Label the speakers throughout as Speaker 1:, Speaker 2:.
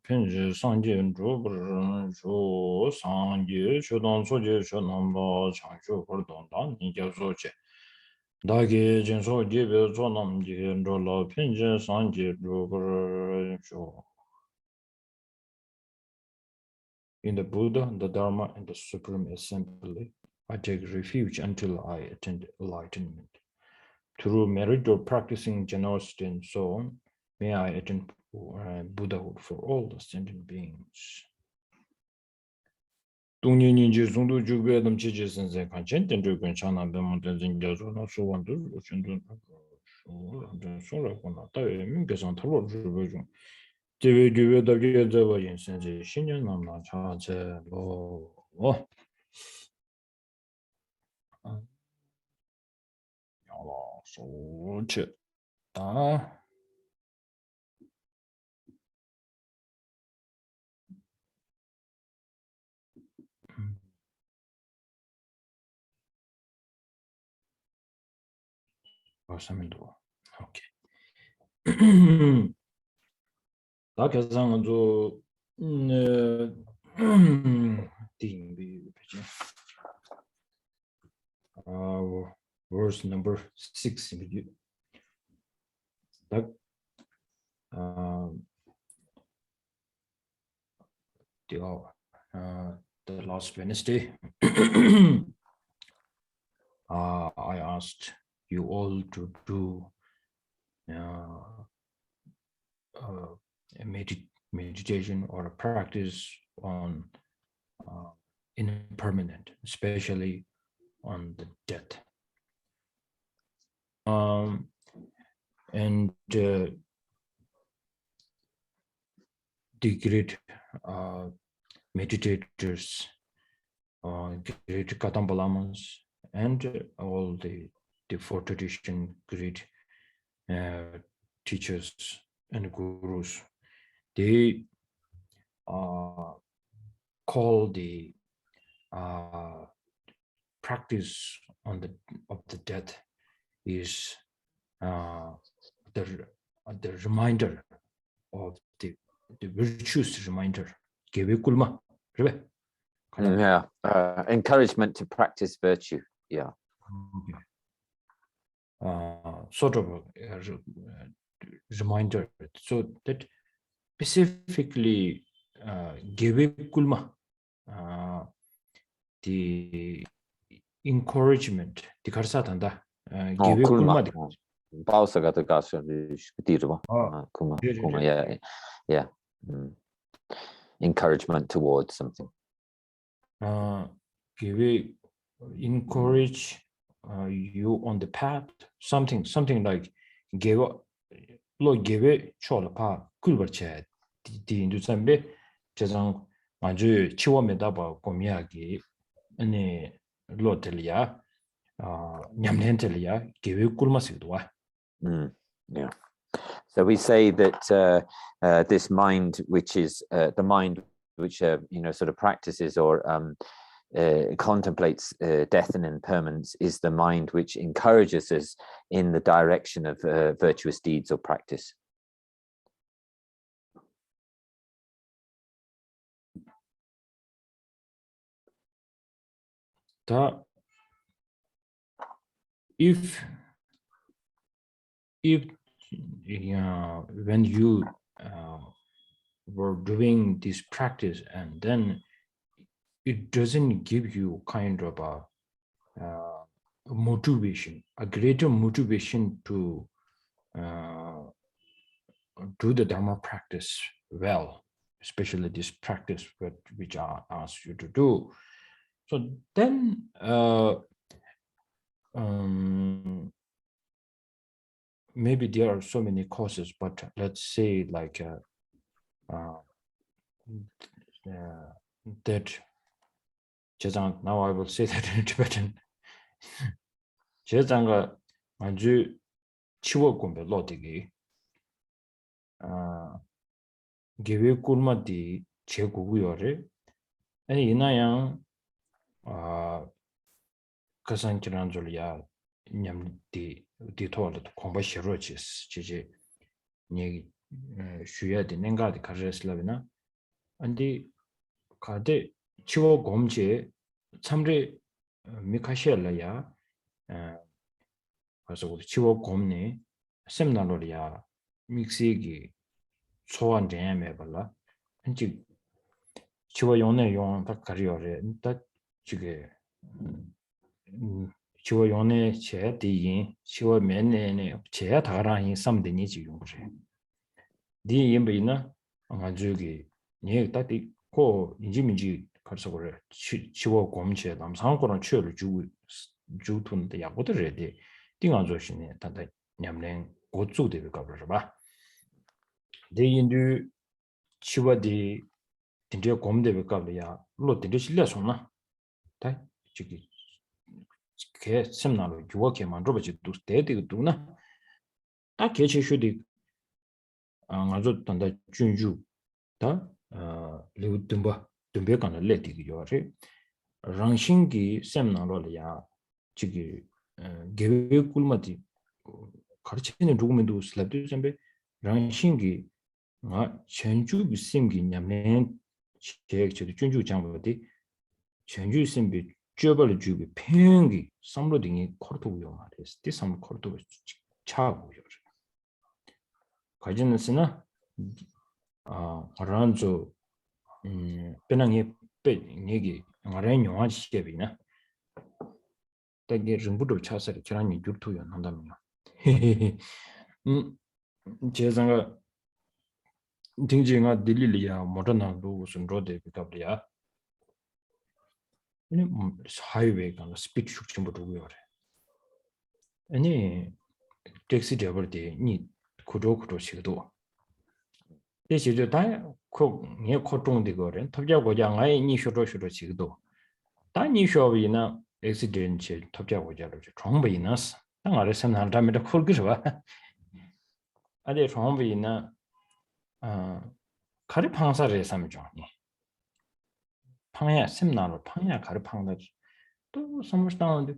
Speaker 1: 편지 상진 주부를 주 상지 주동 소지 주nom도 장주 벌동다 니겨소지 다게 진소 제베 조남지 rollo 편지 상지 주부를 주 In the Buddha, the Dharma, and the Supreme Assembly, I take refuge until I attain enlightenment. Through merit or practicing generosity and so on, may I attain Buddhahood for all the sentient beings. 동년인지 송도 주변에 지지 선생 관전 된적은 전화 배문 된진 저조나 소원들 오신도 소라고나 따위면 계산 털어 주고 좀 제외 교회답게 잡아진 선생 신년 남나 자제 야라 소치 다 벌써면도 오케이 다 계산은 저 딩비 그지 verse number 6 that the last Wednesday I asked you all to do a meditation or a practice on impermanent, especially on the death. And the great meditators, great Katambalamas, and all the fourth tradition great teachers and gurus, they call the practice of the death is the reminder of the virtuous reminder.
Speaker 2: Encouragement to practice virtue. Yeah.
Speaker 1: Sort of a reminder, so that specifically the encouragement, the karsatanda,
Speaker 2: encouragement towards something.
Speaker 1: Encourage you on the path, something like give cholapa kulbarche di indusambe jazang manju chiwameda ba komiagi ani lotelia nyamlentelia give kulmasidwa.
Speaker 2: Yeah. So we say that this mind, which is the mind which sort of practices or contemplates death and impermanence, is the mind which encourages us in the direction of virtuous deeds or practice.
Speaker 1: If when you were doing this practice and then it doesn't give you kind of a motivation, a greater motivation to do the Dharma practice well, especially this practice which I asked you to do. So then maybe there are so many causes, but let's say like that now I will say that in Tibetan. 제장가 아주 치워공배 로디기 개회 꿀마디 제고구요를 아니 이나양 가산지란 줄이야 냠디 디토르도 공부시로지스 지지 니 쉬야 되는가디 가르슬라비나 안디 가데 치워 곰제 참레 미카셸라야 그래서 우리 치워 곰네 셈나로리아 믹시기 소원 제메 발라 한지 치워 용내 용다 가리오레 다 지게 치워 용내 제 디인 치워 맨네네 제 다라인 삼데니 지용그래 디 임베이나 아주기 네 따디 고 인지민지 가서 그래 치워 곰체 남상고는 취를 주tun데 야고들에디 띵아조시네 단다 냠랭 고주되게 가버려 봐 대인도 치워디 딘데 곰되게 가버야 로 딘데 실려서나 다 저기 개 sem나로 유어게 만들어지 두 대대도 두나 딱 개체슈디 아주 단다 준주 다 리우든바 듬베간을 레디기 요래 랑싱기 셈나로야 지기 개베 꿀마디 가르치는 누구면도 슬랍도 점베 랑싱기 나 전주 비심기 냠네 제 준주 장보디 전주 심비 쥐벌 주비 팽기 삼로딩이 코르토고요 말이스 디삼 코르토고 차고요 가진스나 아란조 페낭이 빼 얘기 아란 영화 시계비나 되게 rum부도 차서리 저랑이 유튜브에 한다면 제가 딩지가 딜리리아 모더나도 무슨 로데 비가브리아 아니 하이웨이가 스피드 축침부터 그래 아니 택시 드라이버데 니 구조구조 시도 대시죠 다그 코통데 거래 탑자고장 아예 니 쇼로쇼로 시도 다니 쇼비나 액시던트 탑자고자로 정보이나스 당 아래 선한다면 콜기서 봐 아데 정보이나 가리 방사를 삼죠 방야 셈나로 방야 가리 방다 또 선물스타운데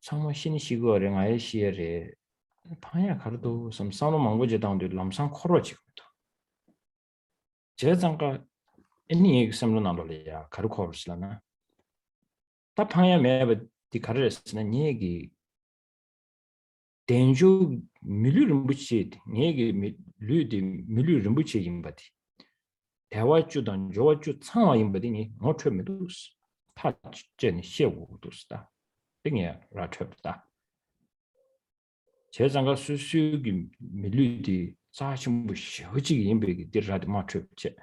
Speaker 1: 상모 신시거를 아예 시에레 방야 가르도 좀 싸노 망고제 다운데 람상 코로지거든 제장가 애니 example 나로리아 가르 코르스라나 다 방야 매버 디 가르스는 얘기 덴주 밀류름부치 얘기 류디 밀류름부치 임바디 대화주던 조화주 상화 임바디니 어트메도스 타제니 시고도스다 등에 라트다 제장가 수수기 밀류디 자신부 시허지기 임베기 디라드 마트체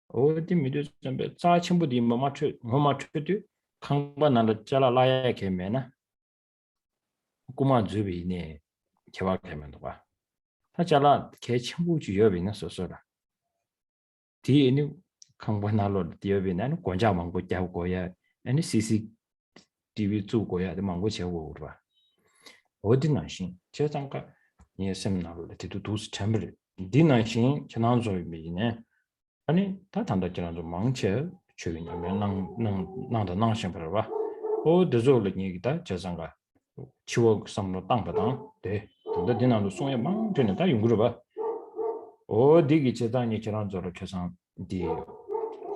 Speaker 1: 어디 미드 점베 자친부디 마마트 마마트디 강반나를 잘라라야 개매나 꼬마 주비네 개발하면 봐 사자라 개 친구 주여비는 소소라 뒤에는 강반나로 뒤여비는 권자만 거 자고야 아니 CCTV 주고야 망고 제고 봐 어디 나신 제장가 예 세미나를 뒤도 두스 챔을 디나신 전환조이미네 아니 다 단다지라도 망체 최근에 나도 나신 봐 어 대조를 얘기다 제장가 치워 삼로 땅바당 네 근데 디나도 송에 망 되는 다 용구로 봐 어디기 제단이 전환조를 계산 디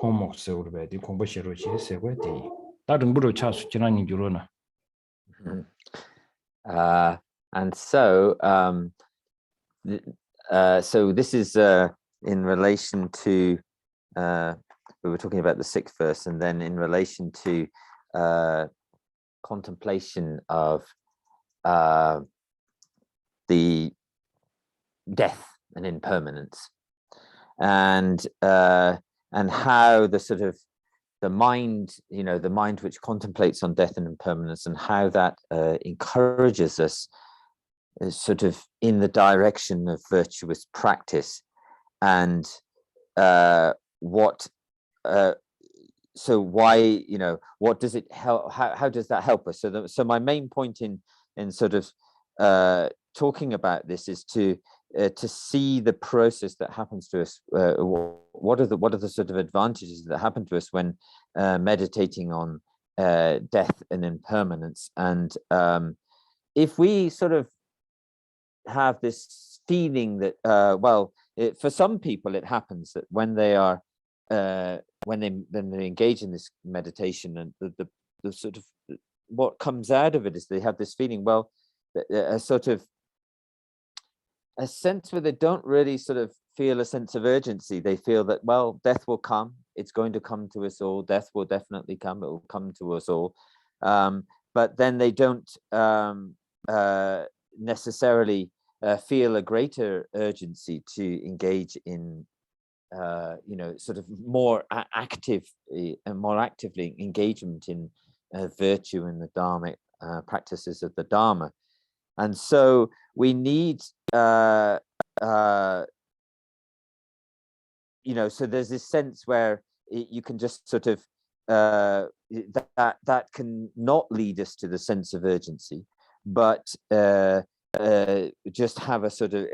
Speaker 1: 홈웍스로 봐디 공부시로 지세고 디 다른 부로 차수 지난이 주로나
Speaker 2: and so so this is in relation to we were talking about the sixth verse, and then in relation to contemplation of the death and impermanence, and how the sort of the mind, the mind which contemplates on death and impermanence, and how that encourages us sort of in the direction of virtuous practice, and so why, what does it help? How does that help us? So my main point in sort of talking about this is to see the process that happens to us. What are the sort of advantages that happen to us when meditating on death and impermanence? And if we sort of have this feeling that for some people, it happens that when they are when they engage in this meditation, and the sort of what comes out of it is they have this feeling, well, a sort of a sense where they don't really sort of feel a sense of urgency. They feel that, well, death will come. It's going to come to us all. Death will definitely come. It will come to us all. But then they don't necessarily feel a greater urgency to engage in, sort of more actively engagement in virtue and the Dharmic practices of the Dharma. And so we need, so there's this sense where you can just sort of, that can not lead us to the sense of urgency, but just have a sort of,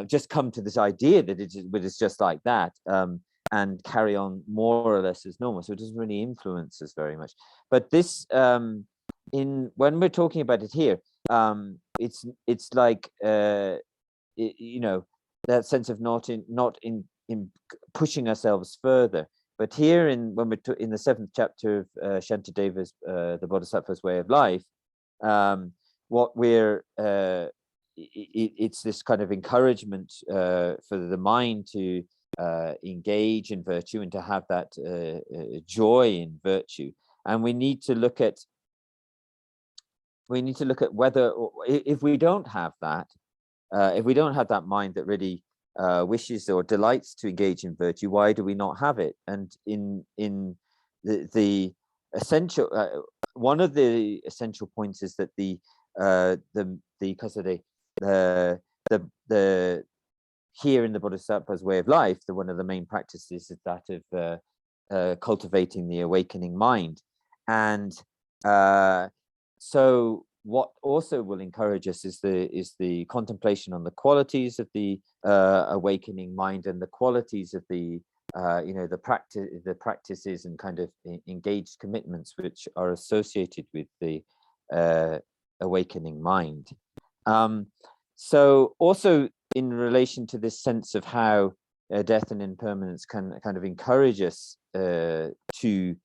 Speaker 2: just come to this idea that it's just like that, and carry on more or less as normal. So it doesn't really influence us very much. But this, when we're talking about it here, it's like, that sense of not in pushing ourselves further. But here in the 7th chapter of Shantideva's the Bodhisattva's Way of Life, what we're it's this kind of encouragement for the mind to engage in virtue and to have that joy in virtue. And we need to look at whether, if we don't have that, mind that really wishes or delights to engage in virtue, why do we not have it? And in the essential, one of the essential points is that the here in the Bodhisattva's Way of Life, one of the main practices is that of cultivating the awakening mind. And so what also will encourage us is the contemplation on the qualities of the awakening mind and the qualities of the practices and kind of engaged commitments which are associated with the awakening mind. So also in relation to this sense of how death and impermanence can kind of encourage us to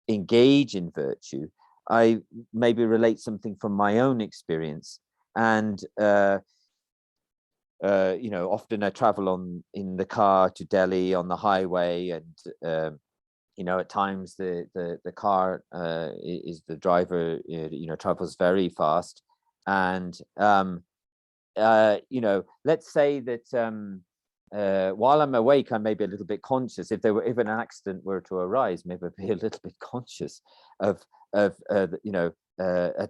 Speaker 2: engage in virtue, I maybe relate something from my own experience. And often I travel in the car to Delhi on the highway, and at times the car is the driver travels very fast, and let's say that while I'm awake, I may be a little bit conscious. If an accident were to arise, maybe I'd be a little bit conscious of at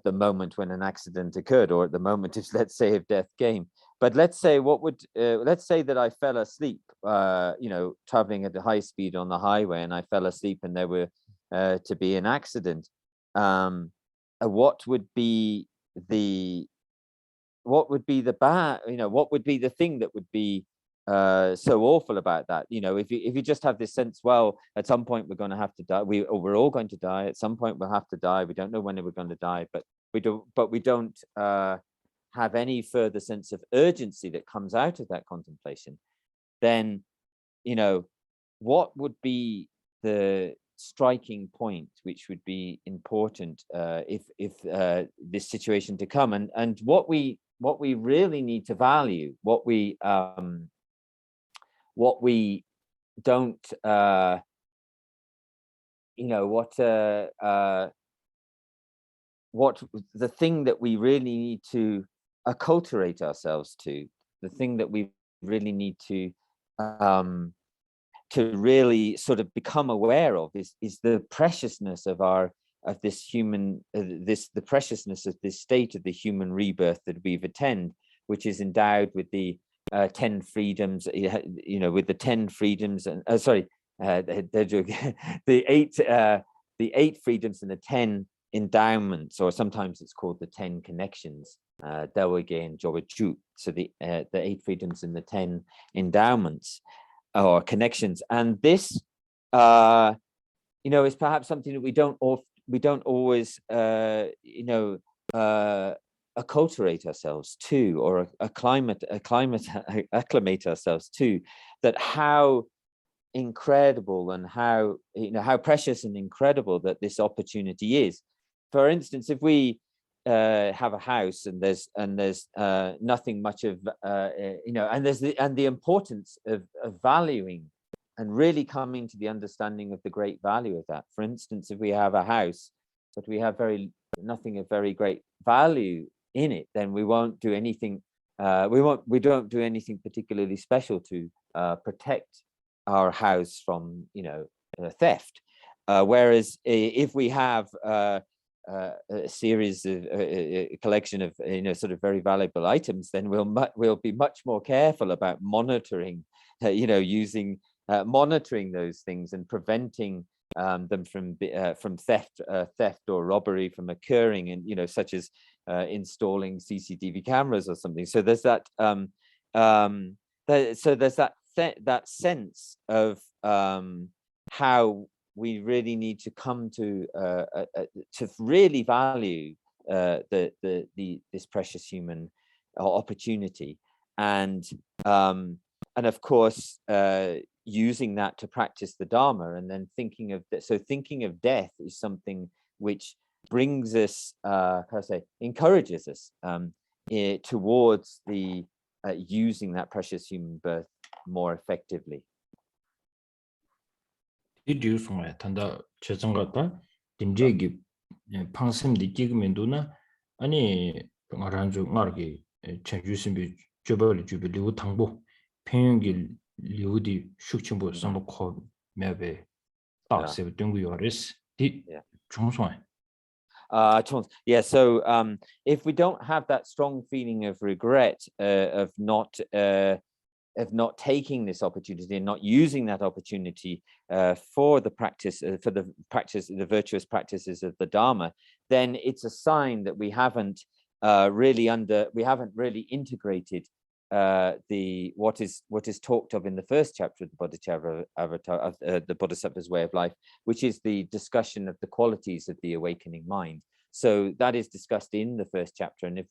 Speaker 2: the moment when an accident occurred, or at the moment, let's say, if death came. But let's say let's say that I fell asleep, traveling at a high speed on the highway, and I fell asleep, and there were to be an accident. What would be the what would be the thing that would be so awful about that? If you just have this sense, well, at some point we're going to have to die, we're all going to die at some point, we'll have to die, we don't know when we're going to die, but we don't have any further sense of urgency that comes out of that contemplation, then what would be the striking point which would be important if this situation to come, and what we really need to value, what we don't what the thing that we really need to acculturate ourselves to, the thing that we really need to really sort of become aware of is the preciousness of this human, the preciousness of this state of the human rebirth that we've attained, which is endowed with the 10 freedoms, with the 10 freedoms, and the 8 freedoms and the 10 endowments, or sometimes it's called the 10 connections, Dawage and Joyous. So the 8 freedoms and the 10 endowments or connections, and this is perhaps something that we don't always acculturate ourselves to, or acclimate ourselves to, that how incredible and how how precious and incredible that this opportunity is. For instance, if we have a house and there's nothing much of and there's the importance of valuing and really coming to the understanding of the great value of that. For instance, if we have a house but we have nothing of very great value in it, then we won't do anything. We don't do anything particularly special to protect our house from theft. Whereas if we have a series of a collection of sort of very valuable items, then we'll be much more careful about monitoring, monitoring those things and preventing them from theft or robbery from occurring, and such as installing CCTV cameras or something. So there's that that sense of how we really need to come to really value this precious human opportunity, and of course using that to practice the Dharma, and then thinking of death is something which brings us, encourages us towards the using that precious human birth more effectively.
Speaker 1: 이디우송에 단다 재정가다 딘제기 방심디 찍으면도나 아니 말한주 말기 전주신비 주벌이 주벌리우 당보 평균기 리우디 숙침보 삼보코 매베 딱세 등구요레스 디 중소에
Speaker 2: yeah, so if we don't have that strong feeling of regret of not taking this opportunity and not using that opportunity for the virtuous practices of the Dharma, then it's a sign that we haven't really integrated what is talked of in the first chapter of the Bodhisattva avatar, the Bodhisattva's way of life, which is the discussion of the qualities of the awakening mind. So that is discussed in the first chapter, and if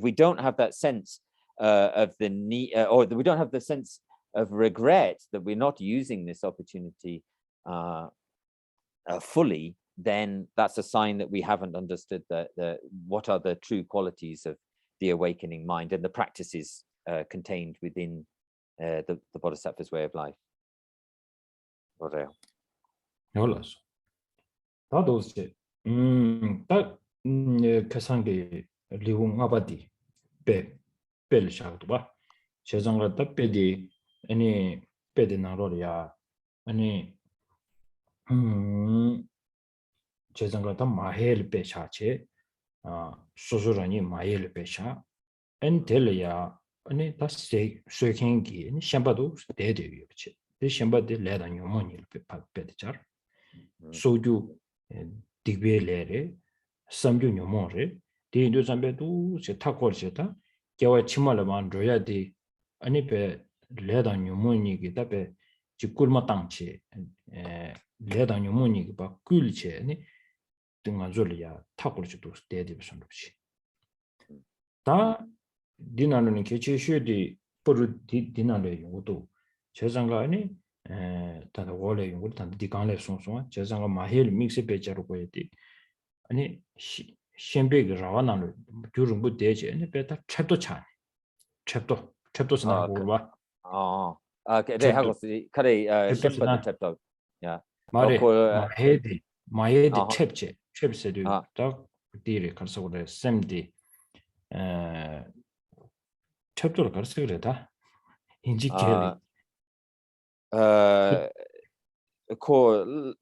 Speaker 2: we don't have that sense of the need, or we don't have the sense of regret that we're not using this opportunity fully, then that's a sign that we haven't understood what are the true qualities of the awakening mind and the practices contained within the Bodhisattva's way of life.
Speaker 1: 열었어. 나도 이제 딱 계산기 리용 아바디 벨샤도 봐. 재정가 딱 빼디 아니 빼디 나로야 아니 재정가 딱 마헬 빼샤체 소소라니 마헬 빼샤 엔텔이야 아니 다 세킹기 아니 샴바도 대대요 그치 이 샴바데 레다 요모니를 빼되자 소주 디베레레 삼주 요모레 디인도 잠베도 제 타고르세다 개와 치말만 줘야디 아니 베 레다 요모니기 답에 지꿀마 땅치 레다 요모니기 바 꿀체 아니 등가줄이야 타고르지도 대대비선없이 다 디나는 개체슈디 포르 디나레 요도 제장가 아니 다다 원래 용을 단 디간레 송송 제장가 마헬 믹스 베자로 거야디 아니 셴베그 라와나는 주름 못 되지 아니 베타 챕도 차네 챕도 스나 보봐
Speaker 2: 네 하고 카레 셴바드 챕도 야
Speaker 1: 말에 마헤디 챕세도 딱 디레 가서 그래 샘디 챕터를 가르쳐 그래다 인지 켈리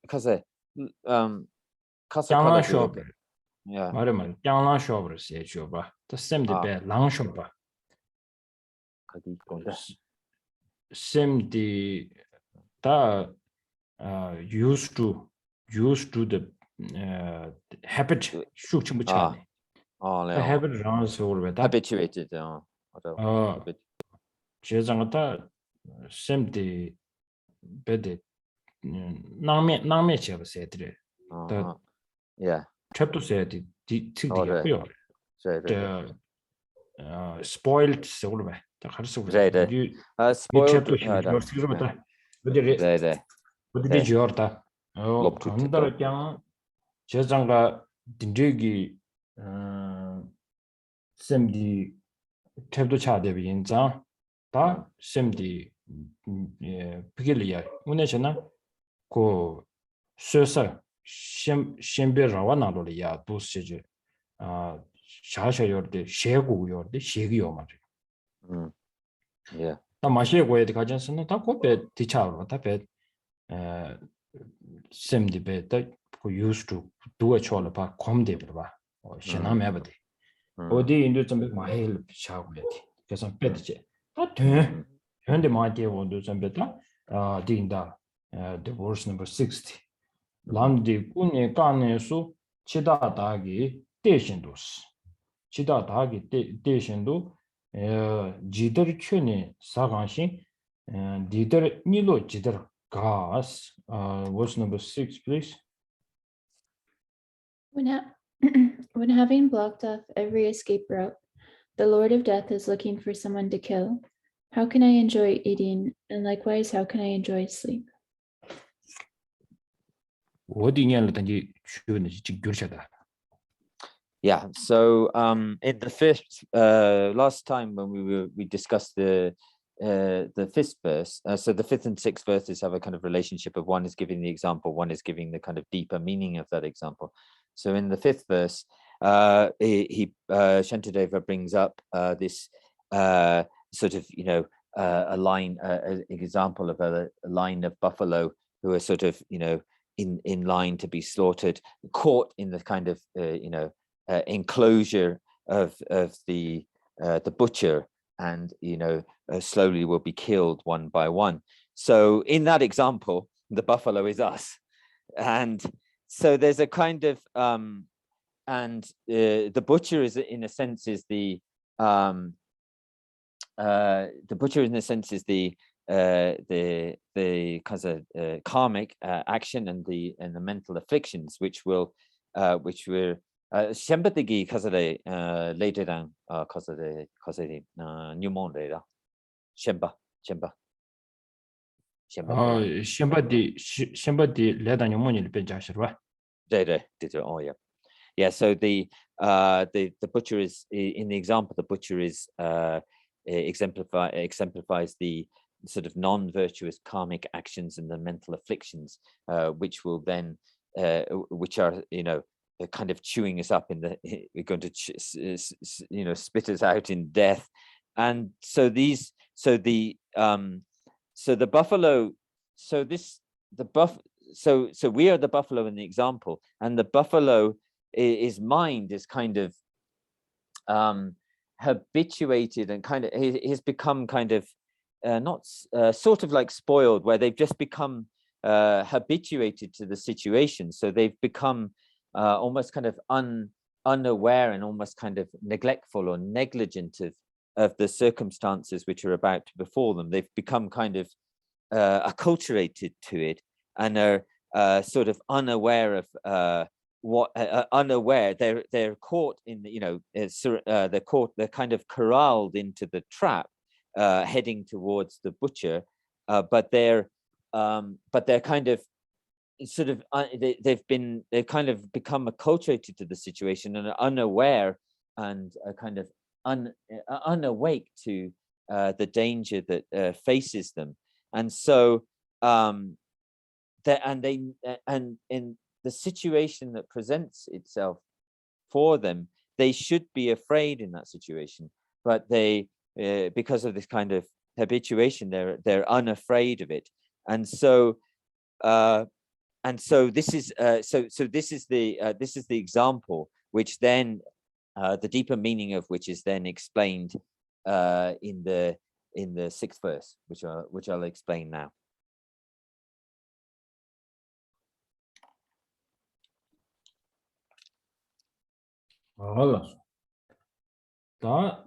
Speaker 2: 카세
Speaker 1: 장란 쇼브 말에 장란 쇼브를 세줘 봐. 더 샘디 배 랑쇼 봐.
Speaker 2: 거기 건데
Speaker 1: 샘디 다 used to the habit 슈침 붙이네.
Speaker 2: 네.
Speaker 1: habit runs over that.
Speaker 2: habituated.
Speaker 1: 제장다 샘디 베데 남매 제가 세드래.
Speaker 2: yeah.
Speaker 1: 챕터 세디 특이하고요. spoiled solo ba ta kharsu
Speaker 2: spoiled
Speaker 1: Bodhi Jorta. Oh, Kandara Kyang, Chazanga Dindigi Semdi Tabdo Cha de Binza, Ta Semdi Pigilia, Unachana, Ko Susa, Shembe Rawana Lolia, Dosage, Shasha Yordi, Shegu Yordi, Shegi Omar.
Speaker 2: Yeah.
Speaker 1: Tamashe Way the Kajan, Takope, Tichar, Tapet. Semdi beta who used to do a chola pa comde or shanam abadi. Odi into some big my hail shawlet, because I'm petche. But when the mighty will do some better, dinda, divorce number 60. Landi Kuni Kane su Chida Dagi, Deshendus. Chida Dagi, Deshendu, Jider Chuni, Saganshin, and Dider Nilo Jider. Gas, what's number 6, please?
Speaker 3: When having blocked off every escape route, the Lord of Death is looking for someone to kill. How can I enjoy eating? And likewise, how can I enjoy sleep?
Speaker 2: Yeah, so in the fifth, last time when we discussed the fifth verse, so the fifth and sixth verses have a kind of relationship of one is giving the example, one is giving the kind of deeper meaning of that example. So in the fifth verse, Shantideva brings up this sort of, a line, an example of a line of buffalo who are sort of, in line to be slaughtered, caught in the kind of, enclosure of the butcher, and slowly will be killed one by one. So in that example, the buffalo is us, and so there's a kind of the butcher is in a sense is the butcher in a sense is the kind of karmic action and the mental afflictions which were Shambhatigi kazare later than kazare new monde Shamba.
Speaker 1: Shambhati leda nyomoni penjashirwa.
Speaker 2: Oh yeah. Yeah, so the butcher is in the example, the butcher is exemplifies the sort of non-virtuous karmic actions and the mental afflictions, which will then which are kind of chewing us up we're going to spit us out in death. And so the buffalo, so we are the buffalo in the example, and the buffalo his mind is kind of habituated and kind of he's become kind of not sort of like spoiled, where they've just become habituated to the situation, so they've become almost kind of unaware and almost kind of neglectful or negligent of the circumstances which are about to befall them. They've become kind of acculturated to it and are sort of unaware of unaware. They're caught in they're kind of corralled into the trap, heading towards the butcher, but they're kind of sort of they've kind of become acculturated to the situation and are unaware and kind of unawake to the danger that faces them. And so in the situation that presents itself for them, they should be afraid in that situation, but they because of this kind of habituation, they're unafraid of it. And so this is this is the example, which then the deeper meaning of which is then explained in the sixth verse, which I'll explain now.
Speaker 1: Da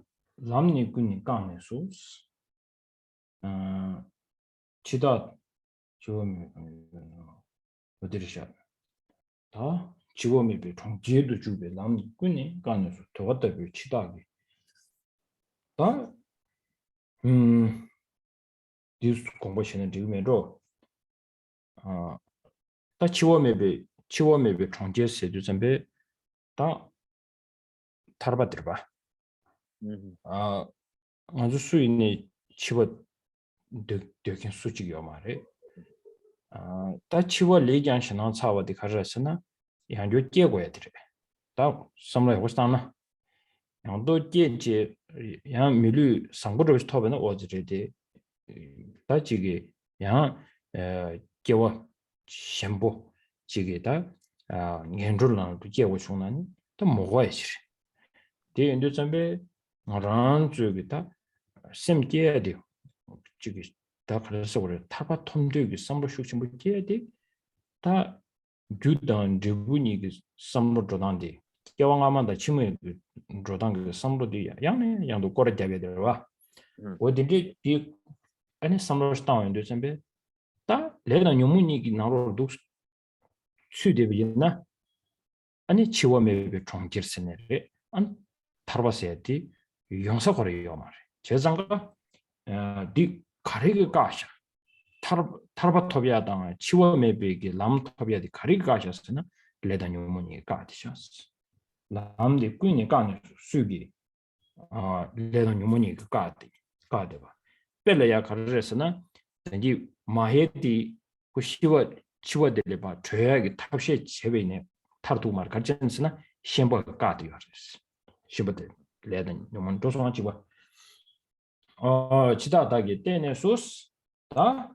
Speaker 1: lamni kuni kane sus chida chomi Bodhisattva. Da 지원맵에 통제도 주베 남군이 간에서 도왔다고 치다기 다 디스 공부시는 지금에도 다 지원맵에 통제세도 전에 다 타르바들바 아주 수인의 치워 되긴 수직이요 말해 다 치워 레기안시나 차와디 가르스나 양조 깨고야 돼 다 섬라 호스타나 양도 깨지 양 밀루 상부로 스톱은 어지레데 다 지게 양 깨워 셴보 지게다 년줄랑도 깨고 중난 또 먹어야지 대인도 전에 ran 쪽이다 샘게야 돼요 지금 다 그래서 그래 타바 톰되기 삼로 숙심 뭐게야 돼다 주단 드분이 그 삼로 조단데 겨왕아만다 치매 조단 그 삼로디 양네 양도 거래 잡게 되와 어디디 이 아니 삼로 스타운데 전에 다 레나 요문이 나로 독 수되비나 아니 치워메베 총결스네레 안 타르바세티 용서거리요 말이 제장가 디 가리게 가셔 타르바토비아당 치워메베기 람토비아디 가리게 가셨으나 레다뇨문이 가디셨어 람디 꾸니 가는 수기 레다뇨문이 가데바 벨레야 가르레스나 이 마헤디 그 치워들레바 줘야기 탑시에 제베네 타르도 말 가르쳤으나 셴보가 가디요스 시버데 레던 요문 도서만 지고 지다다기 때네 소스 다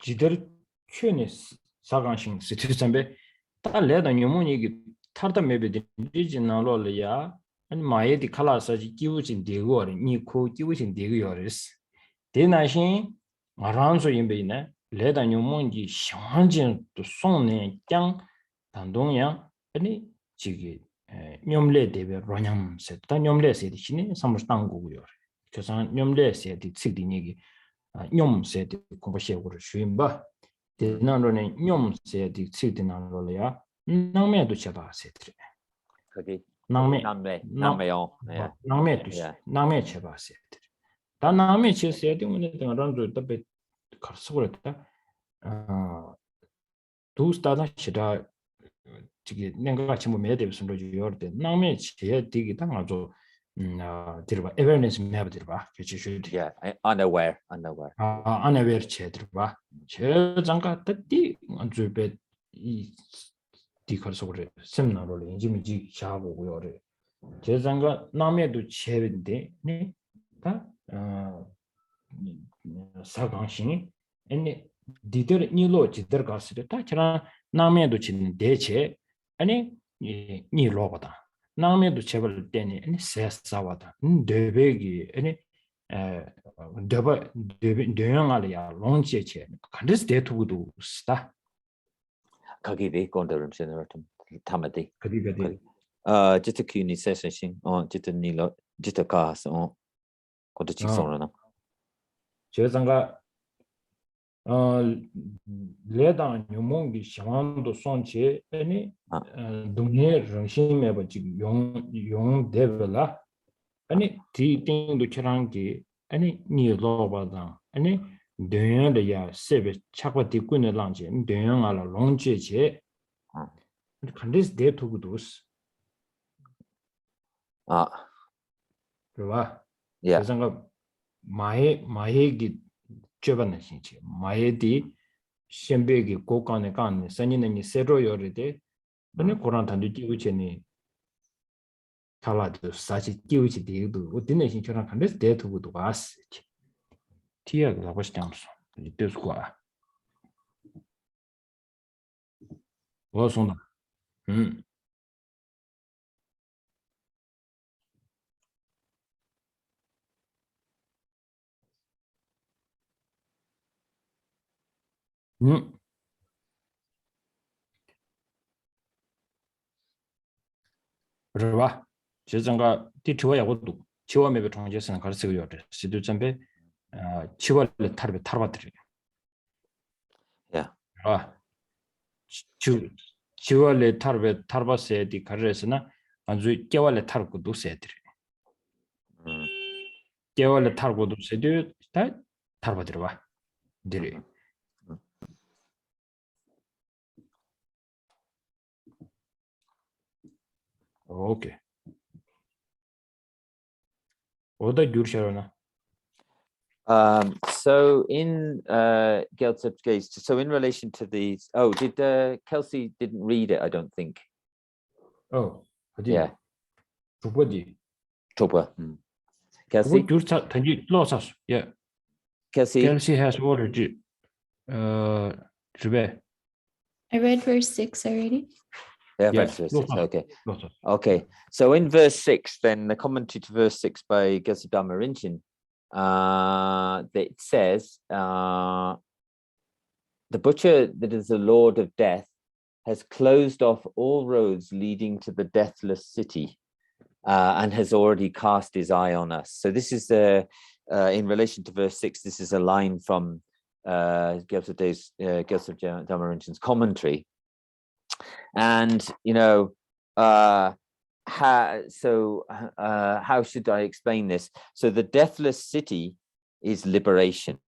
Speaker 1: 지들 큐니스 사강신 시티선베 다 레던 요문이 타르다 메베디 리지널로야 아니 마에디 칼라사지 기우진 데고리 니코 기우진 데고요레스 데나신 마란소 임베이네 레던 요문이 샹진 또 송네 짱 단동야 아니 지기 뇽레 데베 로냠세 다 뇽레 세디시니 삼스탄고고요. 그래서 뇽레 세디 츠디니기 뇽세디 공부시고를 주임바 데나로네 뇽세디 츠디나로야 남메도 제가 세드리.
Speaker 2: 거기
Speaker 1: 남메
Speaker 2: 남메요.
Speaker 1: 남메도 남메 제가 세드리. 다 남메 제세디 문에 등한도 답에 가서 그랬다. 두스타나 시다 지기 내가 지금 매대에서 로지요 때 남의 제 되게 당하죠 들어봐 awareness 맵 들어봐 그치
Speaker 2: unaware
Speaker 1: unaware 제 들어봐 제 잠깐 뜻이 안주베 이 디커서 그래 세미나로 인지미지 샤보고요 제 잠깐 남의도 제인데 네다 사강신이 아니 디들 니로 지들 가스를 다 저랑 남의도 치는 대체 아니 니 로보다 남에도 제벌 때니 아니 세사와다 데베기 아니 데영알이야 롱체체 간데스 데투도 스타
Speaker 2: 거기에 건드림 세너tum 타마디
Speaker 1: 그리가디
Speaker 2: 지트 큐니 세션신 지트 니로 지트 가스 거기 직선으로나
Speaker 1: 제상가 레단 요몽기 샤만도 손체 아니 동네 정신에 버지 용 데벨라 아니 디팅도 처랑기 아니 니로바다 아니 대연이야 세베 착과 디꾼의 랑제 대연알아 롱제제 간데스 데토구도스 그봐 그래서 마에기 쩌바는 신체 마에디 셴베기 고간에 간네 선인이 세로요르데 근데 고란 단도 끼우체니 탈라도 사지 끼우치 되도 어디네 신처럼 간데스 데토구도 와스 티야가 잡으시잖소 이때스 거야 와송다 그래봐 제정가 뒤치워야고도 치워매베 통제스는 가르치고 요래 시도점배 치워를 타르바들이 야 주 지월에 타르바세디 가르에서나 아주 깨월에 타르고도 세드리. 깨월에 타르고도 세드 다 타르바들와 들이. 오케이. 어디 줄셔나?
Speaker 2: So in so in relation to these, did Kelsey didn't read it, I don't think.
Speaker 1: 어디?
Speaker 2: Yeah.
Speaker 1: 두번디.
Speaker 2: Toba. Kelsey?
Speaker 1: 줄차 단지 로사스. Yeah. Kelsey has already 주베.
Speaker 3: I read verse 6 already.
Speaker 2: Yeah,
Speaker 1: Yes.
Speaker 2: verse 6. Okay.
Speaker 1: Lots.
Speaker 2: Okay. So in verse 6, then the commentary to verse 6 by Gyaltsen Dharma Rinchen, it says, the butcher that is the lord of death has closed off all roads leading to the deathless city and has already cast his eye on us. So this is in relation to verse 6, this is a line from Gyaltsen Dharma Rinchen's commentary. And, how should I explain this? So the deathless city is liberation,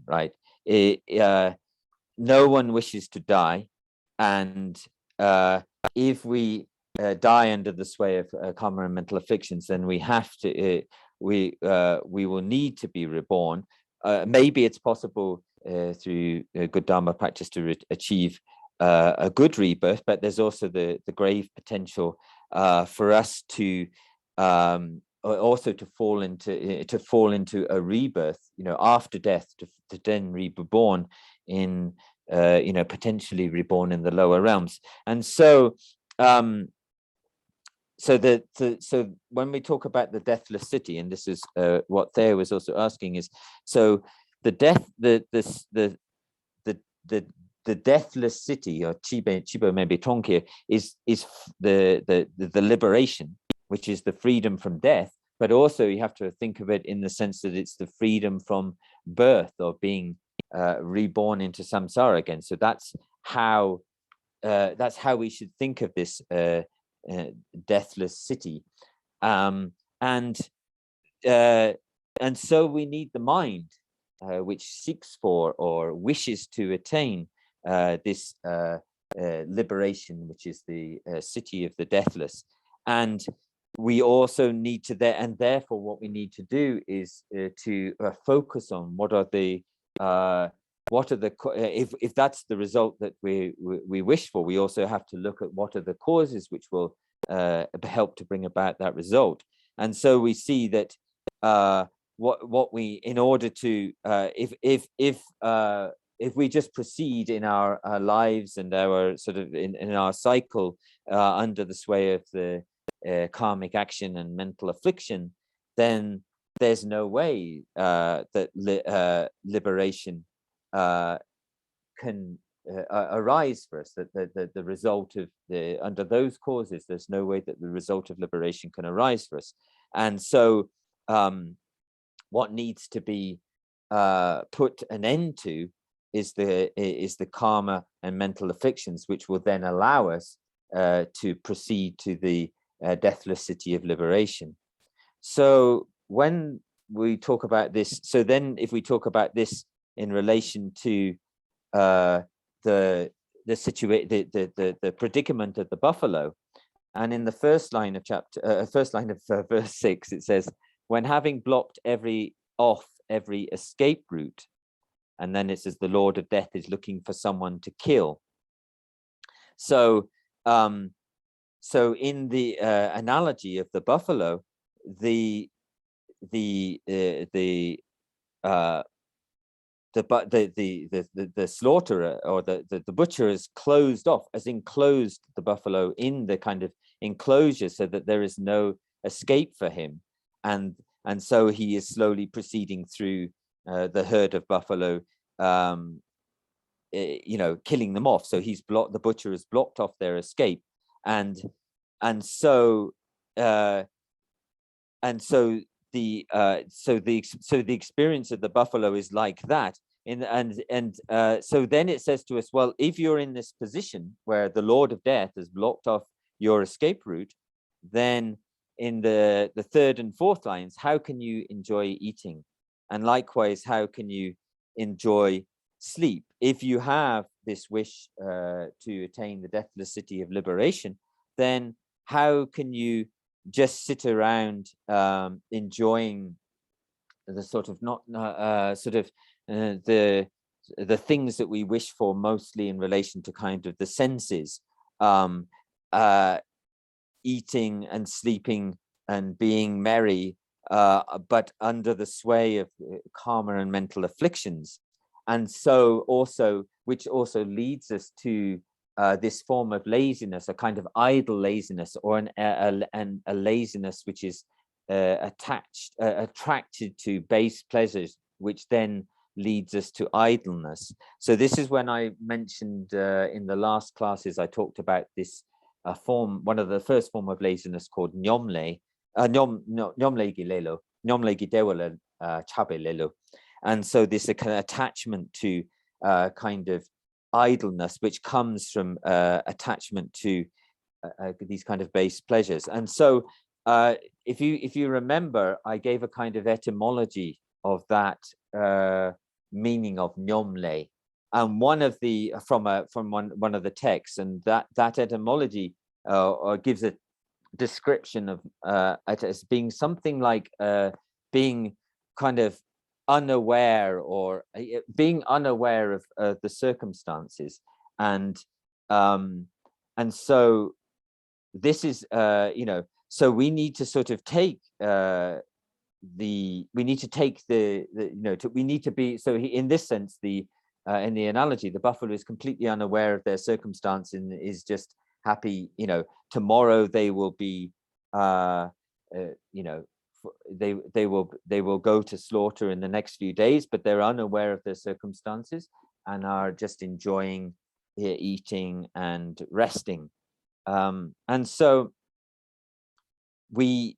Speaker 2: right? No one wishes to die. And if we die under the sway of karma and mental afflictions, then we have to, we will need to be reborn. Maybe it's possible through good Dharma practice to achieve a good rebirth, but there's also the grave potential for us to also to fall into a rebirth, after death, to then be reborn in, potentially reborn in the lower realms. And so, so when we talk about the deathless city, and this is what Thea was also asking, is so the deathless city, or Chibo maybe Tonkia, is the liberation, which is the freedom from death, but also you have to think of it in the sense that it's the freedom from birth, or being reborn into samsara again. So that's how we should think of this deathless city, and so we need the mind, which seeks for or wishes to attain this liberation, which is the city of the deathless. And we also need to and therefore what we need to do is to focus on what are the if that's the result that we wish for, we also have to look at what are the causes which will help to bring about that result. And so we see that what we, in order to if we just proceed in our lives and our sort of in our cycle under the sway of the karmic action and mental affliction, then there's no way that liberation can arise for us, that the result of under those causes, there's no way that the result of liberation can arise for us. And so what needs to be put an end to is the karma and mental afflictions, which will then allow us to proceed to the deathless city of liberation. So when we talk about this, so then if we talk about this in relation to the predicament of the buffalo, and in the first line of verse 6, it says, when having blocked every escape route, and then it says the Lord of Death is looking for someone to kill. So so in the analogy of the buffalo, the slaughterer or the butcher is closed off, as enclosed the buffalo in the kind of enclosure, so that there is no escape for him, and so he is slowly proceeding through the herd of buffalo, killing them off. So the butcher has blocked off their escape, and so the experience of the buffalo is like that, So then it says to us, well, if you're in this position where the Lord of Death has blocked off your escape route, then in the third and fourth lines, how can you enjoy eating? And likewise, how can you enjoy sleep? If you have this wish to attain the deathless city of liberation, then how can you just sit around enjoying the sort of the things that we wish for, mostly in relation to kind of the senses, eating and sleeping and being merry, but under the sway of karma and mental afflictions. And so also, which also leads us to this form of laziness, a kind of idle laziness, or a laziness which is attracted to base pleasures, which then leads us to idleness. So this is when I mentioned in the last classes, I talked about this form, one of the first form of laziness called nyomle, nyomle gilelo, nyomle gidewala chabe lelo. And so this kind of attachment to kind of idleness, which comes from attachment to these kind of base pleasures. And so if you remember, I gave a kind of etymology of that meaning of nyomle, and one of the from one of the texts, and that etymology gives a description of it as being something like being kind of unaware, or being unaware of the circumstances, and so this is so we need to sort of take we need to be, so in this sense, in the analogy, the buffalo is completely unaware of their circumstance and is just happy, tomorrow they will be they will go to slaughter in the next few days, but they're unaware of their circumstances and are just enjoying eating and resting. And so we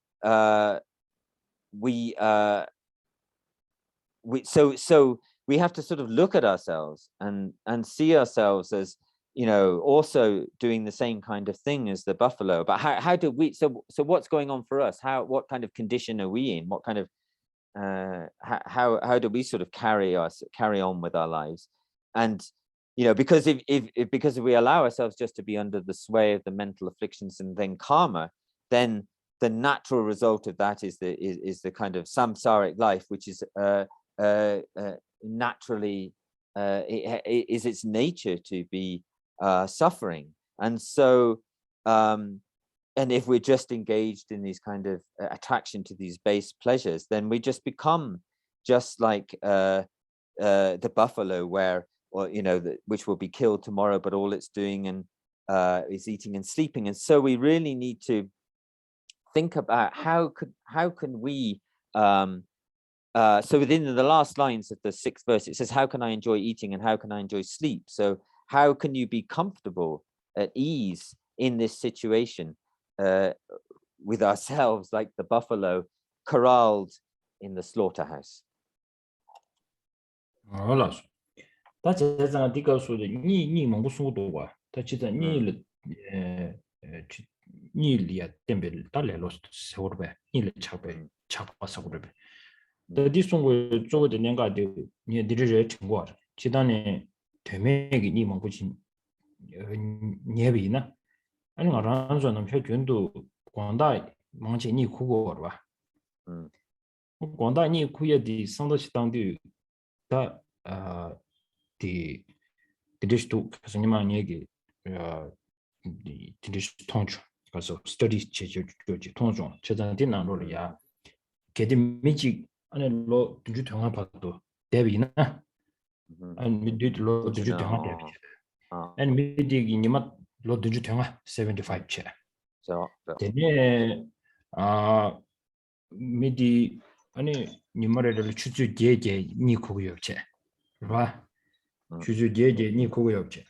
Speaker 2: have to sort of look at ourselves and see ourselves as, also doing the same kind of thing as the buffalo. But how do we, so what's going on for us? What kind of condition are we in? What kind of how do we sort of carry on with our lives? And because if we allow ourselves just to be under the sway of the mental afflictions and then karma, then the natural result of that is the kind of samsaric life, which is naturally is its nature to be suffering. And so and if we're just engaged in these kind of attraction to these base pleasures, then we just become just like the buffalo, which will be killed tomorrow, but all it's doing and is eating and sleeping. And so we really need to think about how can we so within the last lines of the 6th verse, it says, how can I enjoy eating and how can I enjoy sleep? So how can you be comfortable, at ease in this situation with ourselves, like the buffalo corralled in the slaughterhouse?
Speaker 1: study 통종 제단디나로야 게디미지 안에 로 두주 통합도 대비나 안 미디로 두주 통합 대비 안 미디기 니마 로 두주 통합 75체
Speaker 2: so
Speaker 1: 되네 미디 아니 니마레를 추주 제제 니코고요체 봐 추주 제제 니코고요체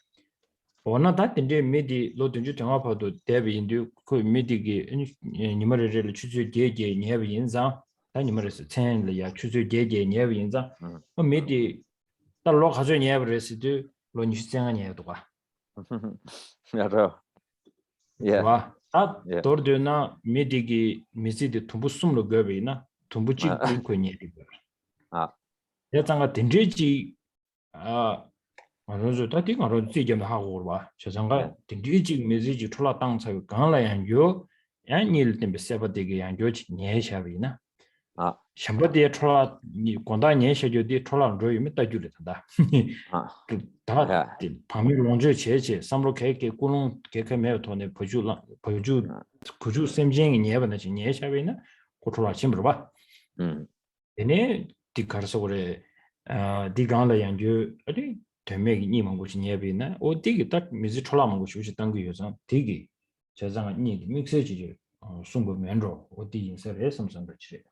Speaker 1: 원하다 근데 미디 로든주 통합도 대비인도 그 미디기 니마레를 추주 제제 니해비 인자 아니 말해서 10야 추주 제제 니해비 인자 미디 다 로 가져 녀버스도 로 니스쟁아 녀도가
Speaker 2: Yeah.
Speaker 1: 와 아
Speaker 2: Yeah.
Speaker 1: 도르드나 미디기 미시디 tumbu숨로 거베나 tumbu치 꿀코니디
Speaker 2: Ah.
Speaker 1: 야장가 딘지지 아 먼저 다티 가로 지게만 하고 봐 저장가 딘지지 메시지 툴라 땅차 강라얀요 야닐 템베 세바디게 양조치 녀샤비나
Speaker 2: Ah.
Speaker 1: 샴바디에 툴라 니 건다 녀샤조디 툴라 로이미 따줄이다 다 방미 롱제 제제 삼로 개개 꾸는 개개 매우 돈에 부주 샘쟁이 녀바나 녀샤비나 고툴라 심으로 봐 얘네 디카르서 그래 디간라 양주 어디 되메기 니만 고치 녀비나 어 디기 딱 미지 촐라만 고치 우시 당그 요선 디기 저장은 니 믹스지 송고 면로 어디 인서에 섬선 그렇지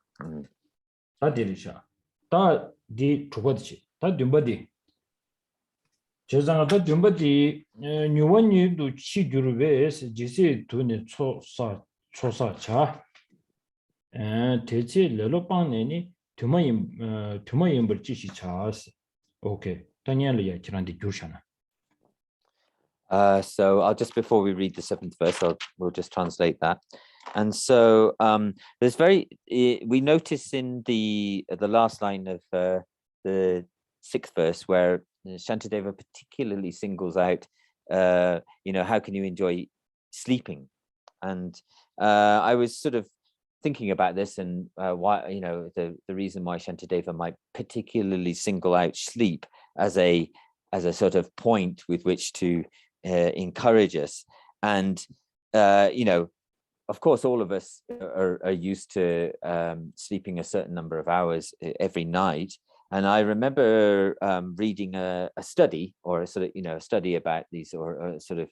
Speaker 1: 다 데리샤 다디 두버지 다 듬버디 저장은 다 듬버디 뉴원유도 치주르베스 지시 돈에 초사차 대체 레로방내니 투마임 벌지시 차스 오케이 다니엘이야 지난데 주샤나
Speaker 2: So I'll just, before we read the 7th verse, we'll just translate that. And so there's we notice in the last line of the 6th verse where Shantideva particularly singles out, how can you enjoy sleeping? And I was sort of thinking about this and why, the reason why Shantideva might particularly single out sleep as a sort of point with which to encourage us. And of course all of us are used to sleeping a certain number of hours every night, and I remember reading a study, or a sort of a study about these, or a sort of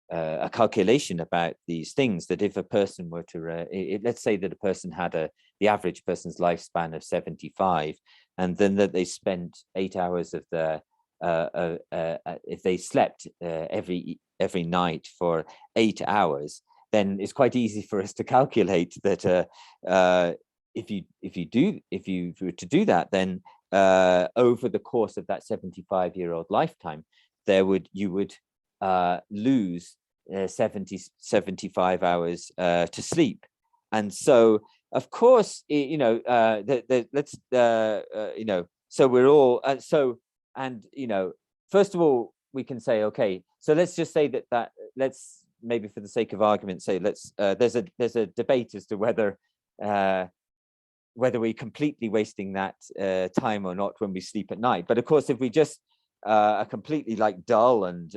Speaker 2: a calculation about these things, that if a person were to let's say that a person had the average person's lifespan of 75, and then that they spent 8 hours of their if they slept every night for 8 hours, then it's quite easy for us to calculate that if you were to do that, then over the course of that 75-year-old lifetime, you would lose 75 hours to sleep. And so of course so we're all first of all, we can say, okay, so let's just say that let's, maybe for the sake of argument, say there's a debate as to whether we're completely wasting that time or not when we sleep at night. But of course, if we just are completely dull and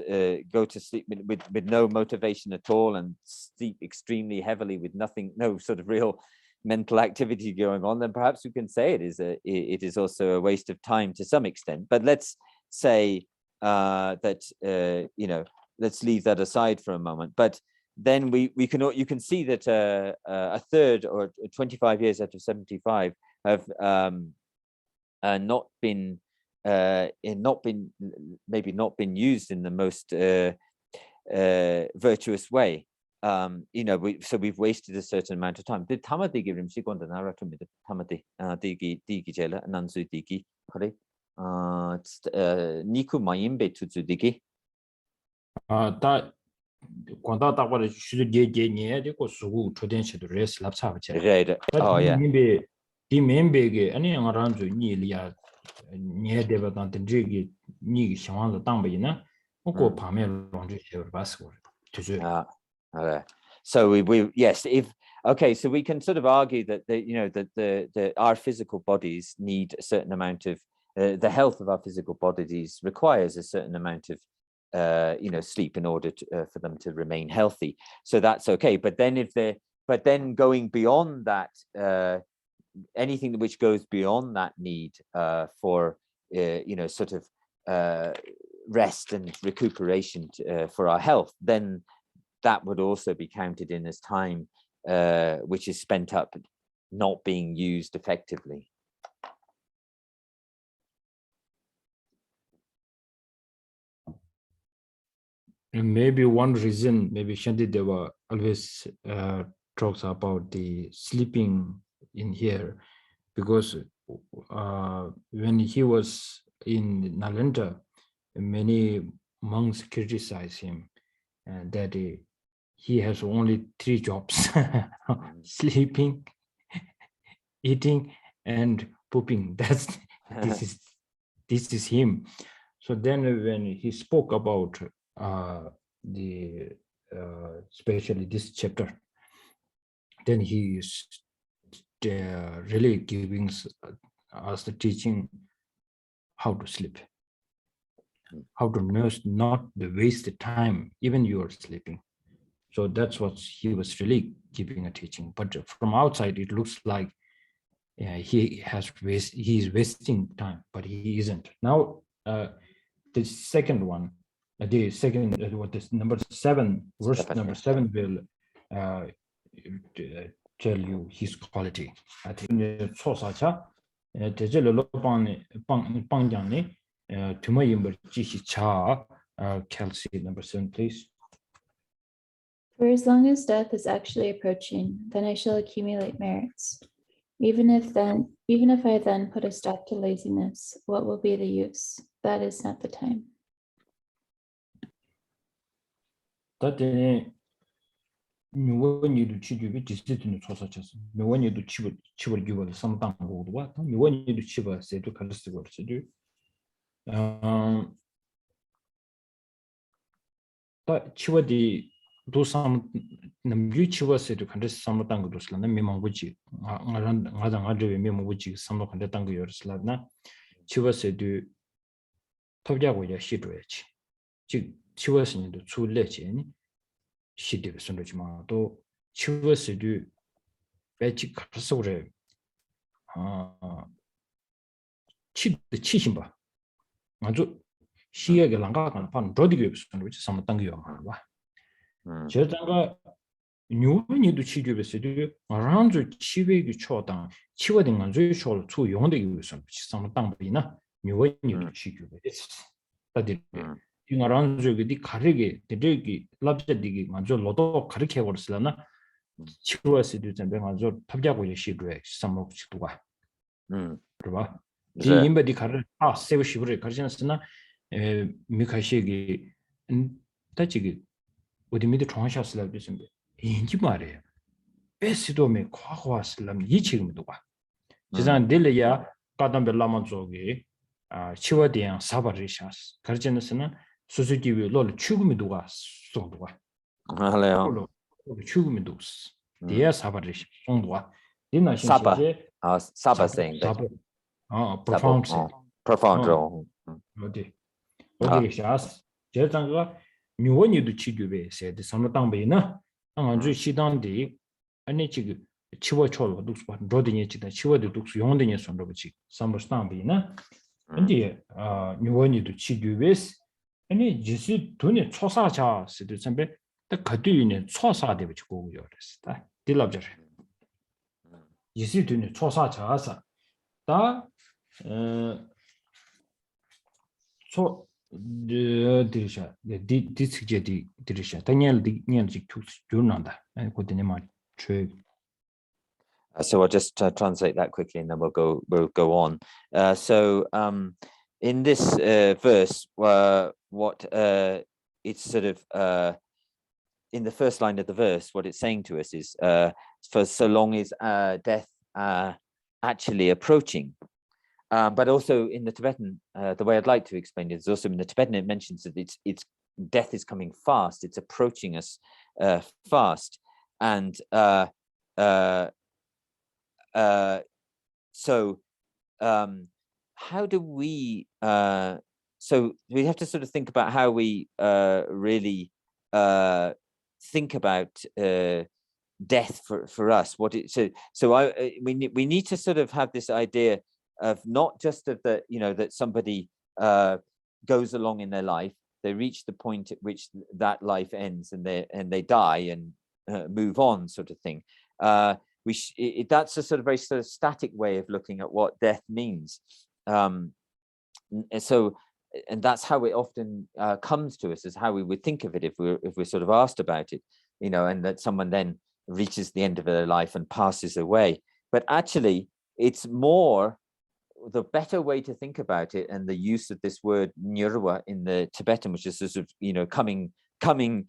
Speaker 2: go to sleep with no motivation at all, and sleep extremely heavily with no sort of real mental activity going on, then perhaps we can say it is also a waste of time to some extent. But let's say that let's leave that aside for a moment. But then you can see that a third, or 25 years out of 75, have not been used in the most virtuous way. So we've wasted a certain amount of time. Did tamadigi rimshi gonda naratumida tamadi digi jela nanzu digi kore niku mayimbe tutsu digi
Speaker 1: 다 권다 딱바를 주제 제제니에 되고 수고 초den시도 레스 랍사버체
Speaker 2: right. Oh yeah.
Speaker 1: 멤베 디 멤베게 아니 양아란주 니리아 니에데바단 딘지기 니 상황도 당베이나 오고 밤에 롱주 제어 바스고 투주
Speaker 2: Okay. So we yes, so we can sort of argue that our physical bodies need a certain amount of the health of our physical bodies requires a certain amount of sleep in order for them to remain healthy. So that's okay. But then going beyond that, anything which goes beyond that need for sort of rest and recuperation for our health, then that would also be counted in as time which is spent up not being used effectively.
Speaker 1: And maybe one reason, maybe Shantideva always talks about the sleeping in here, because when he was in Nalanda, many monks criticized him and that he has only 3 jobs: sleeping, eating, and pooping. This is him. So then when he spoke about especially this chapter, then he is really giving us the teaching how to sleep, how to nurse, not to waste the time, even you are sleeping. So that's what he was really giving a teaching. But from outside, it looks like he is wasting time, but he isn't. Now, the second one, what is number 7, verse number 7 will tell you his quality. I think Kelsey, number 7, please.
Speaker 3: For as long as death is actually approaching, then I shall accumulate merits. Even if I then put a stop to laziness, what will be the use? That is not the time.
Speaker 1: 미원이도 치주비 디스트는 조사쳤어. 미원이도 치벌 규벌 삼당고도와 미원이도 치벌 세도 가르스고 그러지. 다 치워디 도삼 남규 치워세도 간르스 삼당 거도슬나 미망부지 나장아르베 미망부지 삼도 간다당 거 열슬라나 치워세도 탑자고 야 시도야지. 즉 치워스니도 출래지니 시대에 선로지만 또 치워서도 배치 가서래 치신 봐 아주 시에게 랑가간 판 로디게 선로지 삼당기요 봐 제가 뉴니도 치주베서도 아란주 치외기 초당 치워된 건주 쇼를 주 용되기 위해서 삼당비나 뉴니도 치주베 다들 이나란주기 가르게 되게 랍자디기 먼저 로도 가르쳐 버렸으나 치료했을 때 먼저 탑자고 시도해 삼목식도가 그봐 이 인베디 가르 세고 시부를 가르치는스나 미카시기 다치기 어디 밑에 총하셨을 때쯤 인지 말이에요 베스도메 과거왔을람 이 지금도 봐 지상 딜레야 까담벨라만 쪽이 치워대양 사바리샤스 가르치는스나 수수기위 롤 추금이 누가 송도가
Speaker 2: 할래요.
Speaker 1: 추금이 누가 대야 사바리 송도가 이나 신체
Speaker 2: 사바 saying that.
Speaker 1: profound
Speaker 2: 어디
Speaker 1: 샤스 제장가 뉴원이도 치규베세 삼당베나 안주 시단디 아니 지금 치워초로 독수 로딩이 지다 치워도 독수 용den이 손로지 삼스당베나 근데 뉴원이도 치규베스 아니 지시 돈이 초사자 시도 선배 딱 그뒤에 초사되고 지고 그랬다. 딜랍저. 지시 돈이 초사자서 다초 디르샤 디스제디 디르샤 다니엘디 니엘지 투스 줄난다. 고데네 마 트레.
Speaker 2: So I'll just translate that quickly and then we'll go on. So in this verse, what it's sort of in the first line of the verse, what it's saying to us is for so long is death actually approaching. But also in the Tibetan, the way I'd like to explain it is also in the Tibetan, it mentions that it's death is coming fast, it's approaching us fast. And so how do we so we have to sort of think about how we really think about death for us, what it so we need to sort of have this idea of not just of the that somebody goes along in their life, they reach the point at which that life ends and they die and move on, sort of thing. That's a sort of very sort of static way of looking at what death means. And that's how it often comes to us, is how we would think of it if we're sort of asked about it, and that someone then reaches the end of their life and passes away. But actually, it's more the better way to think about it, and the use of this word nyurwa in the Tibetan, which is sort of,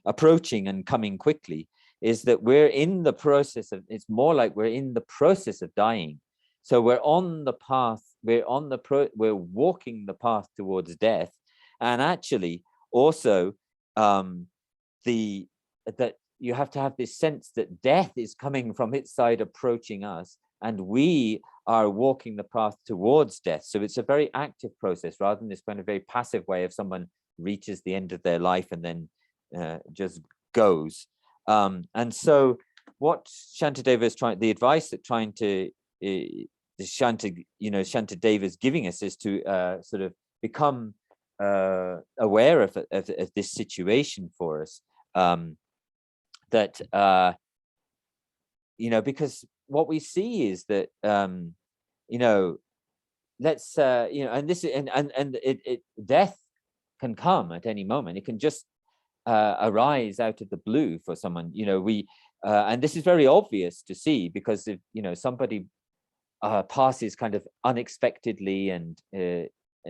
Speaker 2: approaching and coming quickly, is that we're in the process of, it's more like we're in the process of dying. So we're on the path, we're walking the path towards death. And actually also that you have to have this sense that death is coming from its side, approaching us, and we are walking the path towards death. So it's a very active process rather than this kind of very passive way of someone reaches the end of their life and then just goes. And so what Shantideva is trying, the advice that Shantideva is giving us is to sort of become aware of this situation for us, that because what we see is that let's and this and death can come at any moment. It can just arise out of the blue for someone. And this is very obvious to see, because if somebody passes kind of unexpectedly and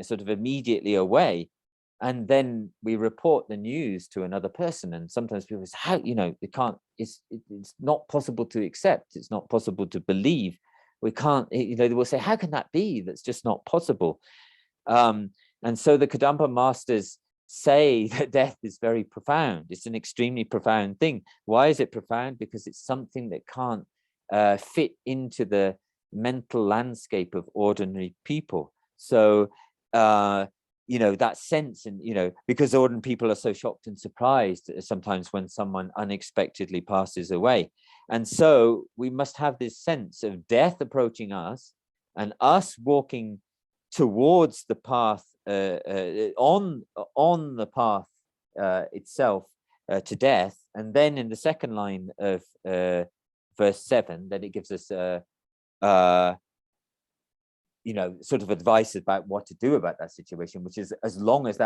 Speaker 2: sort of immediately away, and then we report the news to another person, and sometimes people say, how, they can't, it's not possible to accept, it's not possible to believe, we can't, they will say, how can that be? That's just not possible. And so the Kadampa masters say that death is very profound. It's an extremely profound thing. Why is it profound? Because it's something that can't fit into the mental landscape of ordinary people. So that sense, and because ordinary people are so shocked and surprised sometimes when someone unexpectedly passes away, and so we must have this sense of death approaching us and us walking towards the path, on the path itself to death. And then in the second line of verse 7, that it gives us sort of advice about what to do about that situation, which is, as long as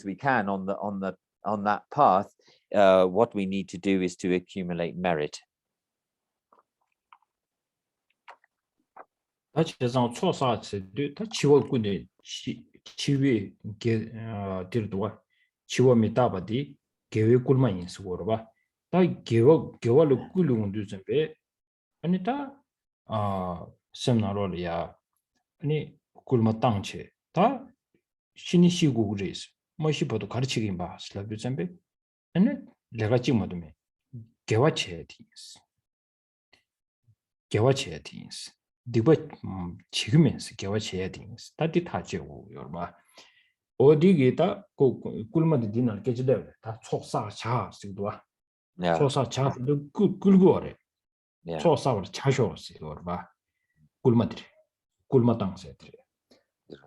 Speaker 2: we can on that path, what we need to do is to accumulate merit.
Speaker 1: 세미나로야 아니 굴마 땅체 다 신이시고 그래서 뭐시보도 가르치긴 봐 슬라비점베 아니 내가 지금 뭐도매 개와체티스 디버 지금에서 개와체티스 다디 타제고 여봐 어디게다 굴마도 디날 깨지대 다 촉사차 쓰도와 촉사차도 굴고 와래 촉사वर 차쇼스 여봐 굴마땅세들이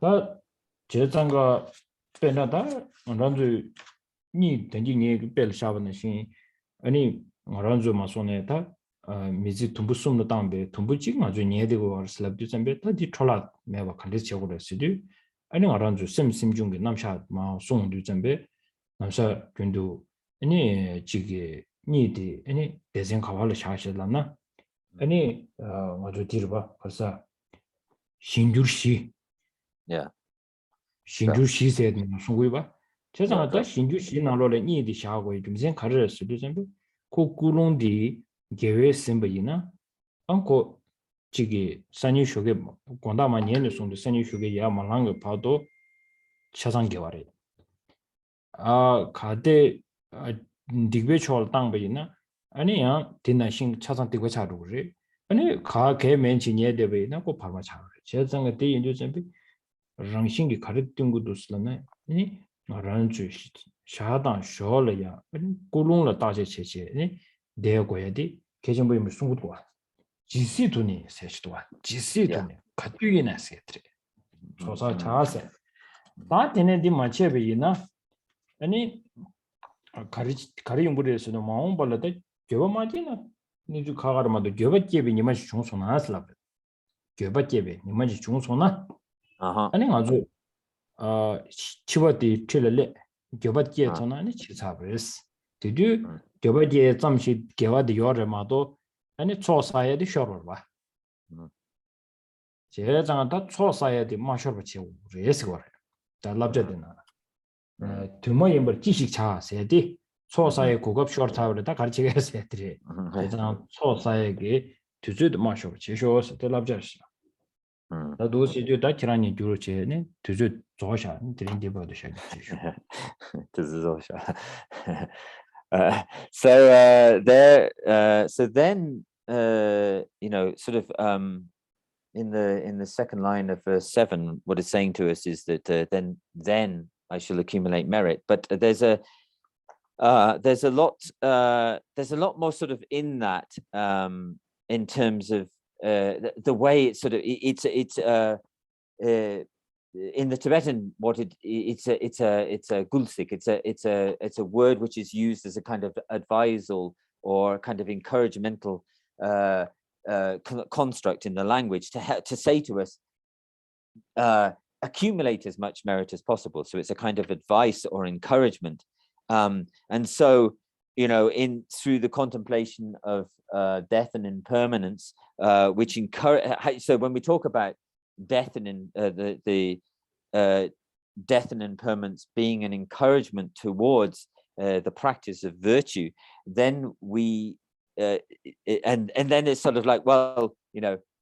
Speaker 1: 다 제장가 빼나다 란주 니 던지니 벨샤바는 신 아니 란주 마소네다 미지 tumbu숨도 담배 tumbu직 아주 니에되고 알슬랍도 잠배 다디 촐라 매바 컨디션으로 쓰디 아니 란주 심심중게 남샤 마 송도 잠배 남샤 군도 아니 지게 니디 아니 대생 가발을 샤실라나 아니 아주 뒤로봐 벌써 신주시 신주시세 송고이봐 제가다 신주시 나로래 니디 샤고 좀생 가르를 수도 좀 고구롱디 개외 심바이나 안고 지기 산유쇼게 권다마 년에 송도 산유쇼게 야만랑 봐도 차상개와래 가데 딕베초얼 땅바이나 아니야 디나싱 차상 되고 자루 그래 아니 가게 맨치니에 되베나 고 바로 자 제정의 대 연주 준비 랑싱이 가르친 것도 쓰려나 아니 란주 샤단 쇼려야 아니 고롱라 다제 체체 아니 대고야디 개정부임 숨고도 와 지시도니 세시도와 지시도니 가뚜이나 세트리 조사 자세 다 되는데 맞체베이나 아니 가리 연구에서는 마음 벌려다 교바마지나 니주 가가르마도 교바제비 니마지 중소나 슬랍 교바제비 니마지 중소나 아니 아주 치와디 틀레 교바제토나 아니 치사브스 디두 교바제 잠시 교바디 요르마도 아니 초사야디 쇼르바 제장다 초사야디 마셔버치 레스거래 달랍제드나 투모임버 지식차 세디 초사의 고급 쇼타브르다 가르치게 해서들이 제장 초사에게 투즈드 마셔버치 쇼스 달랍제시 나도 시주다 키라니 주로체네 투즈 조샤 드린디버도 샤기치
Speaker 2: so then sort of in the second line of verse 7, what it's saying to us is that then I shall accumulate merit. But there's a lot more sort of in that in terms of the way it's sort of it's in the Tibetan it's a gulsik. It's a word which is used as a kind of advisal or kind of encouragemental construct in the language to say to us, accumulate as much merit as possible. So it's a kind of advice or encouragement, and so through the contemplation of death and impermanence, which encourage. So when we talk about death and the death and impermanence being an encouragement towards the practice of virtue, then we and then it's sort of like, well,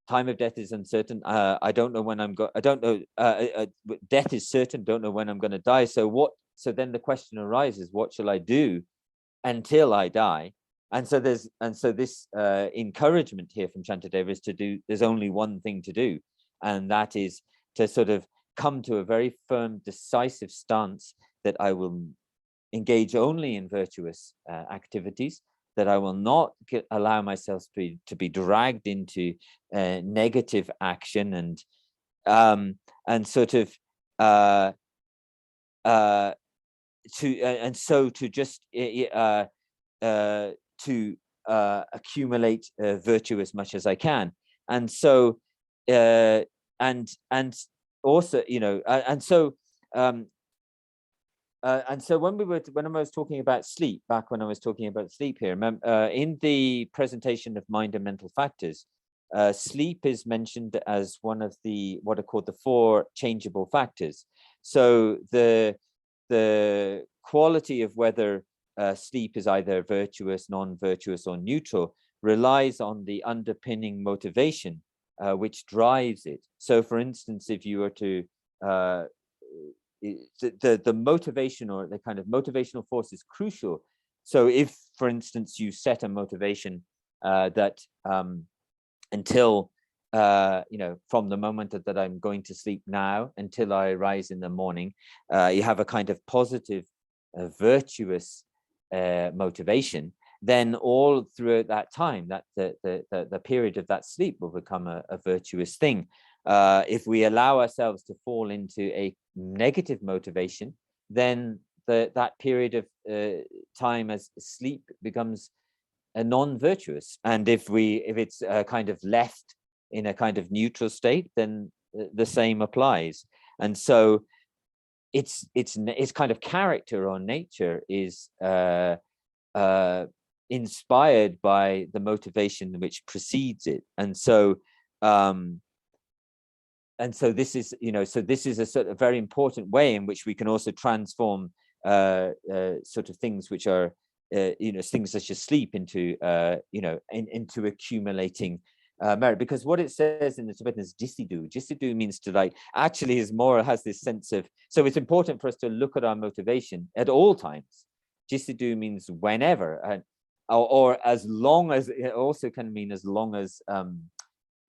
Speaker 2: time of death is uncertain. I don't know when I don't know. Death is certain. Don't know when I'm going to die. So then the question arises: what shall I do until I die? And so this encouragement here from Shantideva is to do. There's only one thing to do, and that is to sort of come to a very firm, decisive stance that I will engage only in virtuous activities, that I will not allow myself to be dragged into negative action and sort of to accumulate virtue as much as I can, and so and also and so when I was talking about sleep, back when I was talking about sleep here, in the presentation of mind and mental factors, sleep is mentioned as one of what are called the 4 changeable factors. So the quality of whether sleep is either virtuous, non-virtuous, or neutral relies on the underpinning motivation which drives it. So, for instance, if you were to the motivation or the kind of motivational force is crucial. So if, for instance, you set a motivation that until from the moment that I'm going to sleep now until I rise in the morning, you have a kind of positive virtuous motivation, then all throughout that time, that the period of that sleep will become a virtuous thing. If we allow ourselves to fall into a negative motivation, then that period of time as sleep becomes a non-virtuous. And if it's kind of left in a kind of neutral state, then the same applies. And so its kind of character or nature is inspired by the motivation which precedes it. And so this is a sort of very important way in which we can also transform sort of things which are things such as sleep into into accumulating merit. Because what it says in the Tibetan is jisidu. Jisidu means to has this sense of, so it's important for us to look at our motivation at all times. Jisidu means whenever, or as long as. It also can mean as long as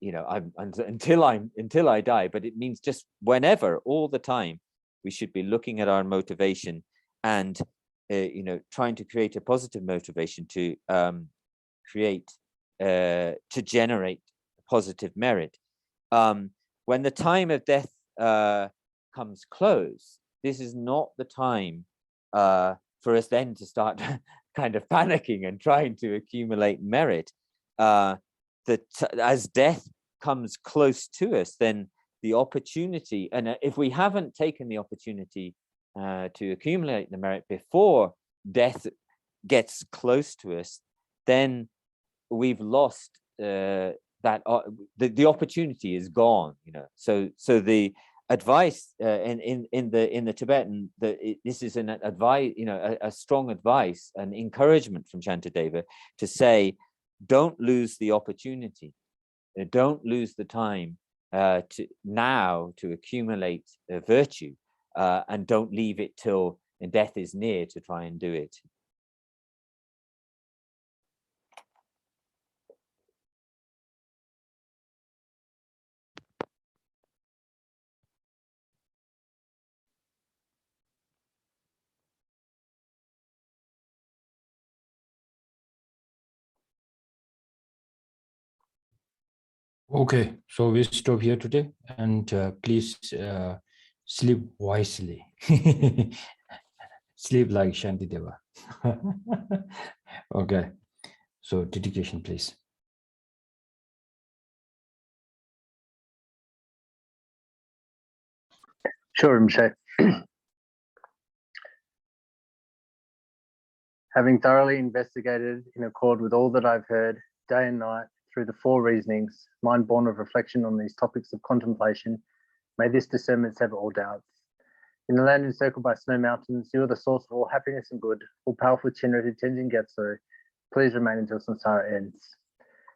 Speaker 2: until I die, but it means just whenever, all the time, we should be looking at our motivation and trying to create a positive motivation to generate positive merit. When the time of death comes close, this is not the time for us then to start kind of panicking and trying to accumulate merit. As death comes close to us, then the opportunity, and if we haven't taken the opportunity to accumulate the merit before death gets close to us, then we've lost the opportunity is gone, you know. So the advice in the Tibetan, this is an advice, you know, a strong advice, an encouragement from Shantideva to say, don't lose the opportunity, don't lose the time to accumulate virtue, and don't leave it till death is near to try and do it.
Speaker 1: Okay, so we stop here today, and please sleep wisely. Sleep like Shantideva. Okay, so dedication, please.
Speaker 4: Sure, Rinpoche. Having thoroughly investigated in accord with all that I've heard day and night through the four reasonings, mind born of reflection on these topics of contemplation, may this discernment sever all doubts. In the land encircled by snow mountains, you are the source of all happiness and good, all powerful Chinriti Tenzin Gyatso. Please remain until samsara ends.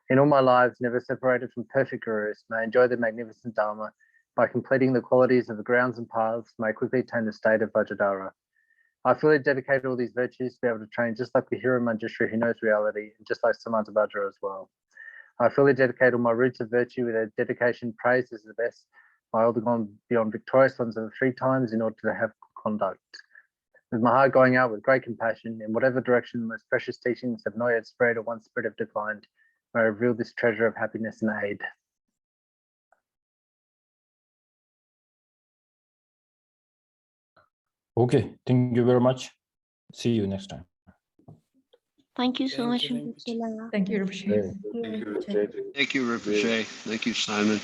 Speaker 4: In all my lives, never separated from perfect gurus, may I enjoy the magnificent Dharma. By completing the qualities of the grounds and paths, may I quickly attain the state of Vajradhara. I fully dedicate all these virtues to be able to train just like the hero Manjushri who knows reality, and just like Samantabhadra as well. I fully dedicate all my roots of virtue with a dedication praised as the best. My older gone beyond victorious ones over 3 times in order to have good conduct. With my heart going out with great compassion, in whatever direction the most precious teachings have not yet spread or once spread have declined, may I reveal this treasure of happiness and aid.
Speaker 1: Okay, thank you very much. See you next time.
Speaker 5: Thank you so much, Rinpoche.
Speaker 6: Thank you, Rinpoche.
Speaker 7: Thank you, Rinpoche. Thank you, Simon.